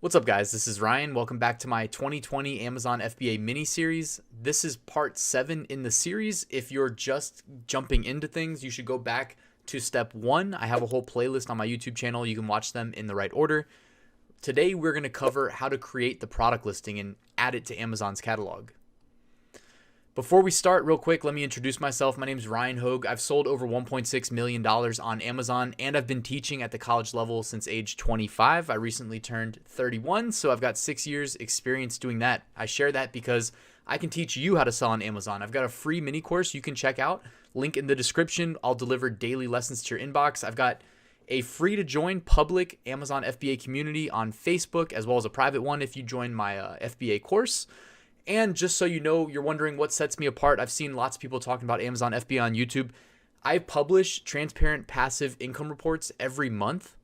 What's up, guys? This is Ryan. Welcome back to my 2020 Amazon FBA mini-series. This is part 7 in the series. If you're just jumping into things, you should go back to step 1. I have a whole playlist on my YouTube channel. You can watch them in the right order. Today, we're going to cover how to create the product listing and add it to Amazon's catalog. Before we start, real quick, let me introduce myself. My name is Ryan Hogue. I've sold over $1.6 million on Amazon, and I've been teaching at the college level since age 25. I recently turned 31, so I've got 6 years experience doing that. I share that because I can teach you how to sell on Amazon. I've got a free mini course you can check out. Link in the description. I'll deliver daily lessons to your inbox. I've got a free to join public Amazon FBA community on Facebook, as well as a private one if you join my FBA course. And just so you know, you're wondering what sets me apart. I've seen lots of people talking about Amazon FBA on YouTube. I publish transparent passive income reports every month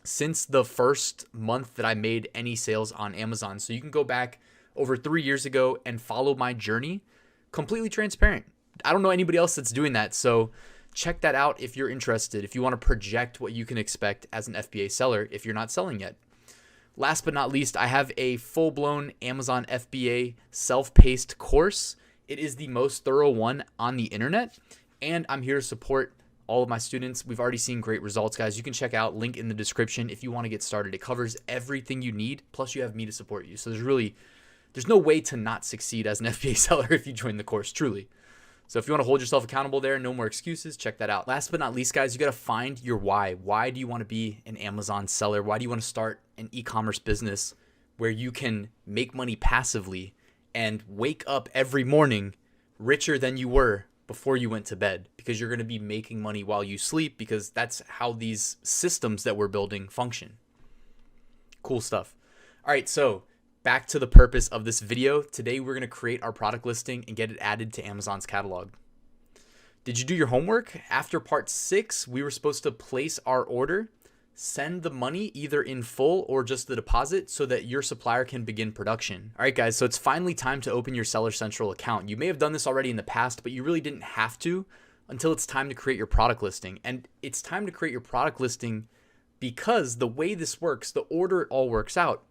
since the first month that I made any sales on Amazon. So you can go back over 3 years ago and follow my journey, completely transparent. I don't know anybody else that's doing that. So check that out if you're interested, if you want to project what you can expect as an FBA seller if you're not selling yet. Last but not least, I have a full-blown Amazon FBA self-paced course. It is the most thorough one on the internet, and I'm here to support all of my students. We've already seen great results, guys. You can check out, link in the description if you want to get started. It covers everything you need, plus you have me to support you. So there's no way to not succeed as an FBA seller if you join the course, truly. So if you want to hold yourself accountable there, no more excuses, check that out. Last but not least, guys, you got to find your why. Why do you want to be an Amazon seller? Why do you want to start an e-commerce business where you can make money passively and wake up every morning richer than you were before you went to bed? Because you're going to be making money while you sleep, because that's how these systems that we're building function. Cool stuff. All right, so back to the purpose of this video. Today, we're going to create our product listing and get it added to Amazon's catalog. Did you do your homework? After part 6, we were supposed to place our order, send the money either in full or just the deposit so that your supplier can begin production. All right, guys, so it's finally time to open your Seller Central account. You may have done this already in the past, but you really didn't have to until it's time to create your product listing. And it's time to create your product listing because the way this works, the order it all works out,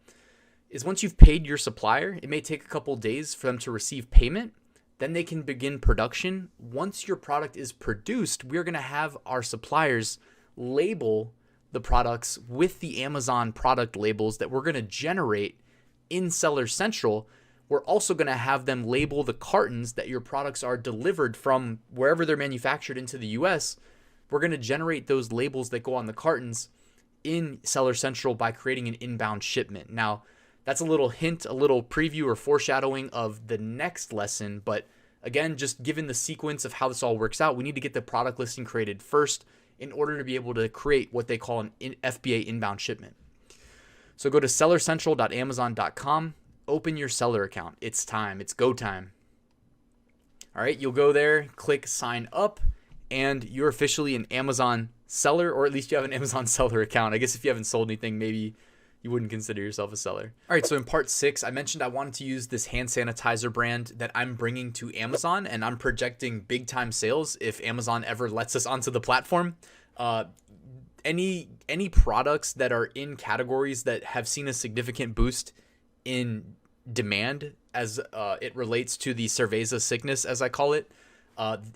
is once you've paid your supplier, it may take a couple days for them to receive payment. Then they can begin production. Once your product is produced, we're going to have our suppliers label the products with the Amazon product labels that we're going to generate in Seller Central. We're also going to have them label the cartons that your products are delivered from wherever they're manufactured into the US. We're going to generate those labels that go on the cartons in Seller Central by creating an inbound shipment. Now, that's a little hint, a little preview or foreshadowing of the next lesson. But again, just given the sequence of how this all works out, we need to get the product listing created first in order to be able to create what they call an FBA inbound shipment. So go to sellercentral.amazon.com, open your seller account. It's time. It's go time. All right, you'll go there, click sign up, and you're officially an Amazon seller, or at least you have an Amazon seller account. I guess if you haven't sold anything, maybe you wouldn't consider yourself a seller. All right, so in part 6, I mentioned I wanted to use this hand sanitizer brand that I'm bringing to Amazon, and I'm projecting big time sales if Amazon ever lets us onto the platform. Any products that are in categories that have seen a significant boost in demand as it relates to the cerveza sickness, as I call it,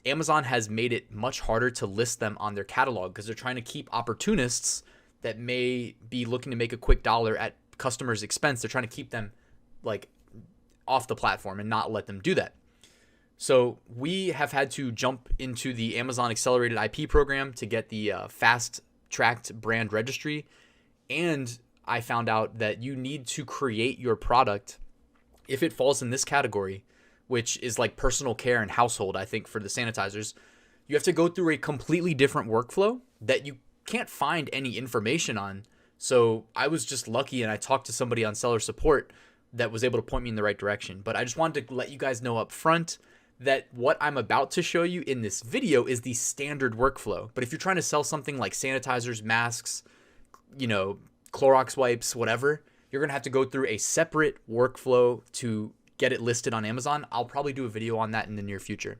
Amazon has made it much harder to list them on their catalog because they're trying to keep opportunists that may be looking to make a quick dollar at customers' expense. They're trying to keep them like off the platform and not let them do that. So we have had to jump into the Amazon Accelerated IP program to get the fast-tracked brand registry. And I found out that you need to create your product if it falls in this category, which is like personal care and household, I think, for the sanitizers. You have to go through a completely different workflow that you can't find any information on. So I was just lucky and I talked to somebody on seller support that was able to point me in the right direction. But I just wanted to let you guys know up front that what I'm about to show you in this video is the standard workflow. But if you're trying to sell something like sanitizers, masks, Clorox wipes, whatever, you're going to have to go through a separate workflow to get it listed on Amazon. I'll probably do a video on that in the near future.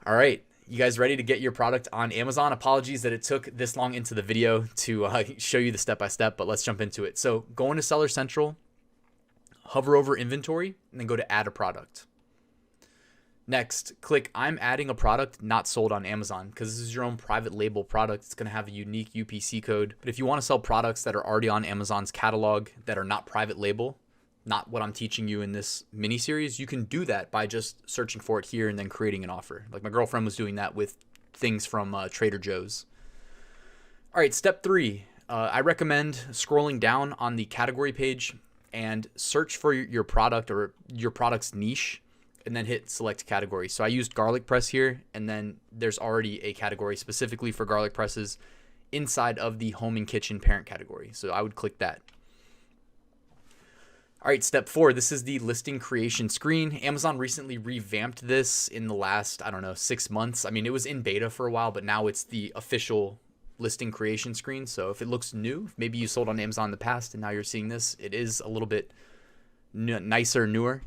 All right. you guys ready to get your product on Amazon? Apologies that it took this long into the video to show you the step-by-step, but let's jump into it. So go into Seller Central, hover over inventory, and then go to add a product. Next, click I'm adding a product not sold on Amazon, because this is your own private label product. It's going to have a unique UPC code. But if you want to sell products that are already on Amazon's catalog that are not private label, not what I'm teaching you in this mini series, you can do that by just searching for it here and then creating an offer. Like my girlfriend was doing that with things from Trader Joe's. All right, step 3. I recommend scrolling down on the category page and search for your product or your product's niche, and then hit select category. So I used garlic press here, and then there's already a category specifically for garlic presses inside of the home and kitchen parent category. So I would click that. All right, step 4, this is the listing creation screen. Amazon recently revamped this in the last, 6 months. I mean, it was in beta for a while, but now it's the official listing creation screen. So if it looks new, maybe you sold on Amazon in the past and now you're seeing this, it is a little bit nicer, newer.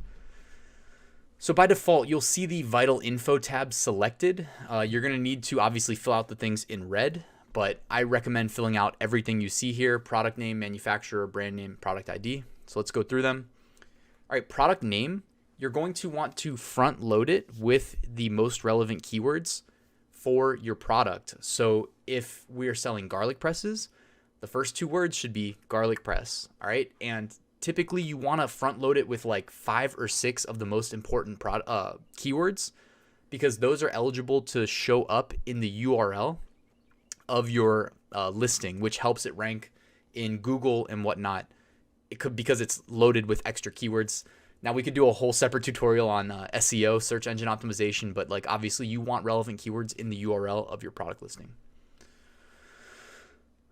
So by default, you'll see the vital info tab selected. You're going to need to obviously fill out the things in red, but I recommend filling out everything you see here: product name, manufacturer, brand name, product ID. So let's go through them. All right, product name, you're going to want to front load it with the most relevant keywords for your product. So if we're selling garlic presses, the first 2 words should be garlic press. All right, and typically you want to front load it with like 5 or 6 of the most important keywords, because those are eligible to show up in the URL of your listing, which helps it rank in Google and whatnot. It could, because it's loaded with extra keywords. Now we could do a whole separate tutorial on SEO, search engine optimization, but like obviously you want relevant keywords in the URL of your product listing.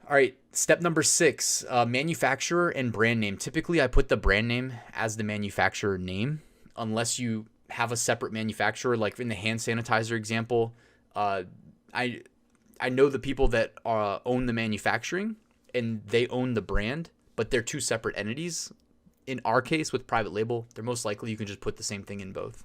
All right, step number 6, manufacturer and brand name. Typically, I put the brand name as the manufacturer name, unless you have a separate manufacturer. Like in the hand sanitizer example, I know the people that own the manufacturing and they own the brand, but they're 2 separate entities. In our case, with private label, they're most likely you can just put the same thing in both.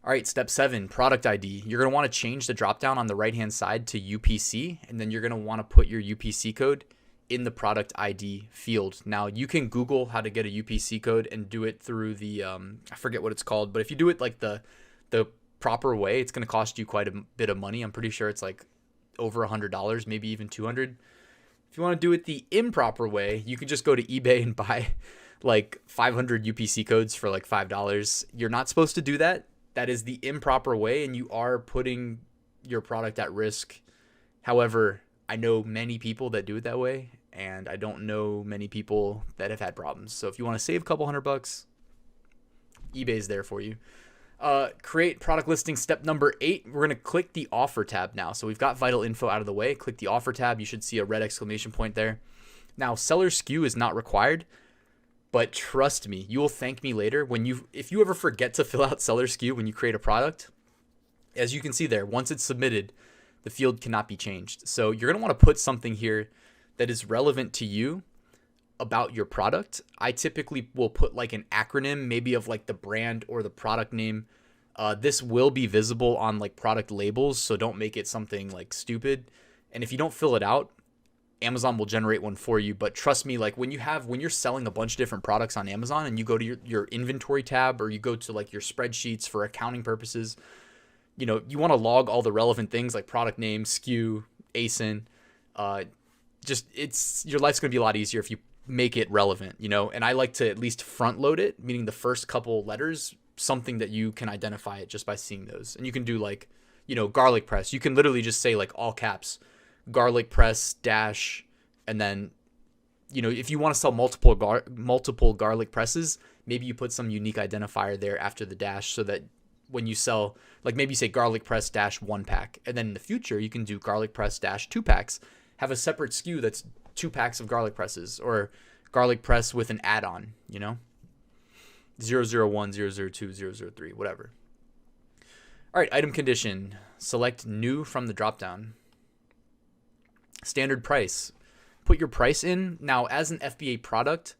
All right, step 7, product ID. You're going to want to change the dropdown on the right-hand side to UPC, and then you're going to want to put your UPC code in the product ID field. Now, you can Google how to get a UPC code and do it through the, I forget what it's called, but if you do it like the proper way, it's going to cost you quite a bit of money. I'm pretty sure it's like over $100, maybe even $200. If you want to do it the improper way, you can just go to eBay and buy like 500 UPC codes for like $5. You're not supposed to do that. That is the improper way, and you are putting your product at risk. However, I know many people that do it that way, and I don't know many people that have had problems. So if you want to save a couple $100, eBay's there for you. Create product listing, step number 8. We're going to click the offer tab now. So we've got vital info out of the way. Click the offer tab. You should see a red exclamation point there. Now, seller SKU is not required. But trust me, you will thank me later if you ever forget to fill out seller SKU when you create a product. As you can see there, once it's submitted, the field cannot be changed. So you're going to want to put something here that is relevant to you about your product. I typically will put like an acronym, maybe of like the brand or the product name. This will be visible on like product labels, so don't make it something like stupid. And if you don't fill it out, Amazon will generate one for you. But trust me, like when you're selling a bunch of different products on Amazon and you go to your inventory tab, or you go to like your spreadsheets for accounting purposes, you want to log all the relevant things like product name, SKU, ASIN. Your life's going to be a lot easier if you make it relevant, and I like to at least front load it, meaning the first couple letters, something that you can identify it just by seeing those. And you can do like, garlic press. You can literally just say like all caps, garlic press dash, and then if you want to sell multiple garlic presses, maybe you put some unique identifier there after the dash, so that when you sell, like maybe you say garlic press dash 1 pack, and then in the future you can do garlic press dash 2 packs, have a separate SKU that's 2 packs of garlic presses, or garlic press with an add-on, 001, 002, 003, whatever. All right, item condition, select new from the dropdown. Standard price, put your price in. Now, as an FBA product,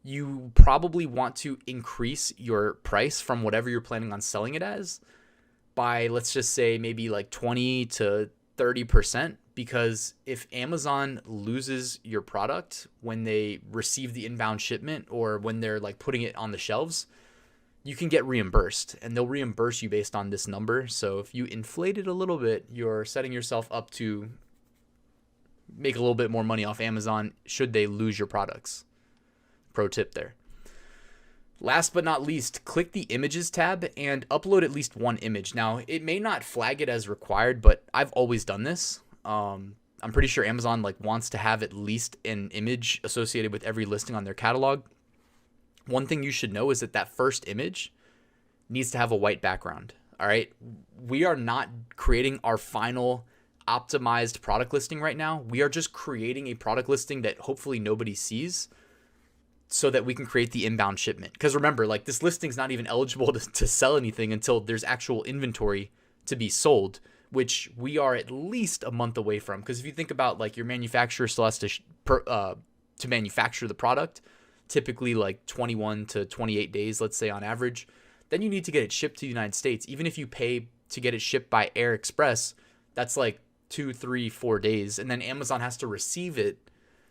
you probably want to increase your price from whatever you're planning on selling it as. by, let's just say, maybe like 20 to 30%, because if Amazon loses your product when they receive the inbound shipment or when they're like putting it on the shelves, you can get reimbursed, and they'll reimburse you based on this number. So if you inflate it a little bit, you're setting yourself up to make a little bit more money off Amazon should they lose your products. Pro tip there. Last but not least, click the images tab and upload at least one image. Now, it may not flag it as required, but I've always done this. I'm pretty sure Amazon like wants to have at least an image associated with every listing on their catalog. One thing you should know is that that first image needs to have a white background. All right. We are not creating our final optimized product listing right now. We are just creating a product listing that hopefully nobody sees so that we can create the inbound shipment. Because remember, like, this listing's not even eligible to sell anything until there's actual inventory to be sold, which we are at least a month away from. Because if you think about, like, your manufacturer still has to manufacture the product, typically like 21 to 28 days, let's say on average, then you need to get it shipped to the United States. Even if you pay to get it shipped by Air Express, that's like 2, 3, 4 days. And then Amazon has to receive it,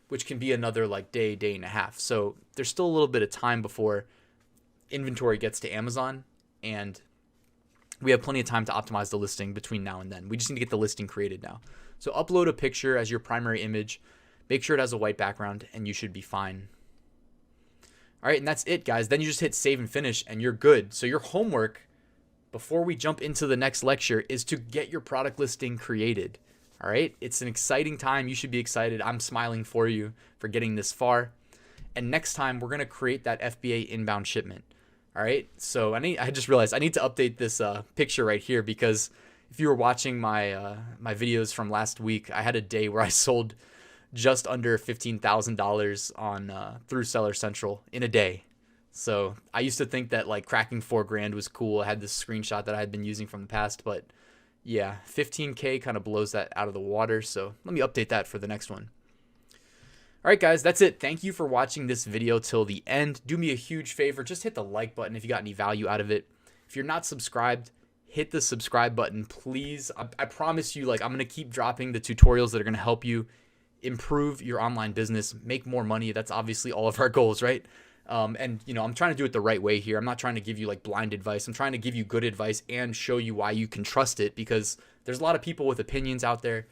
which can be another like day and a half. So there's still a little bit of time before inventory gets to Amazon, and we have plenty of time to optimize the listing between now and then. We just need to get the listing created now. So upload a picture as your primary image, make sure it has a white background, and you should be fine. All right, and that's it, guys. Then you just hit save and finish, and you're good. So your homework before we jump into the next lecture is to get your product listing created. All right, it's an exciting time. You should be excited. I'm smiling for you for getting this far. And next time, we're going to create that FBA inbound shipment. All right, so I just realized I need to update this picture right here, because if you were watching my my videos from last week, I had a day where I sold just under $15,000 on through Seller Central in a day. So I used to think that like cracking $4,000 was cool. I had this screenshot that I had been using from the past, but yeah, 15K kind of blows that out of the water. So let me update that for the next one. All right, guys, that's it. Thank you for watching this video till the end. Do me a huge favor. Just hit the like button if you got any value out of it. If you're not subscribed, hit the subscribe button, please. I promise you, like, I'm going to keep dropping the tutorials that are going to help you improve your online business, make more money. That's obviously all of our goals, right? And, you know, I'm trying to do it the right way here. I'm not trying to give you like blind advice. I'm trying to give you good advice and show you why you can trust it, because there's a lot of people with opinions out there.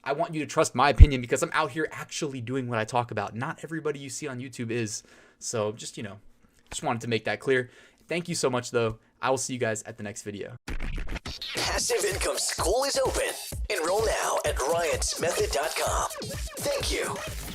I want you to trust my opinion because I'm out here actually doing what I talk about. Not everybody you see on YouTube is. So just, you know, just wanted to make that clear. Thank you so much, though. I will see you guys at the next video. Passive Income School is open. Enroll now at ryansmethod.com. Thank you.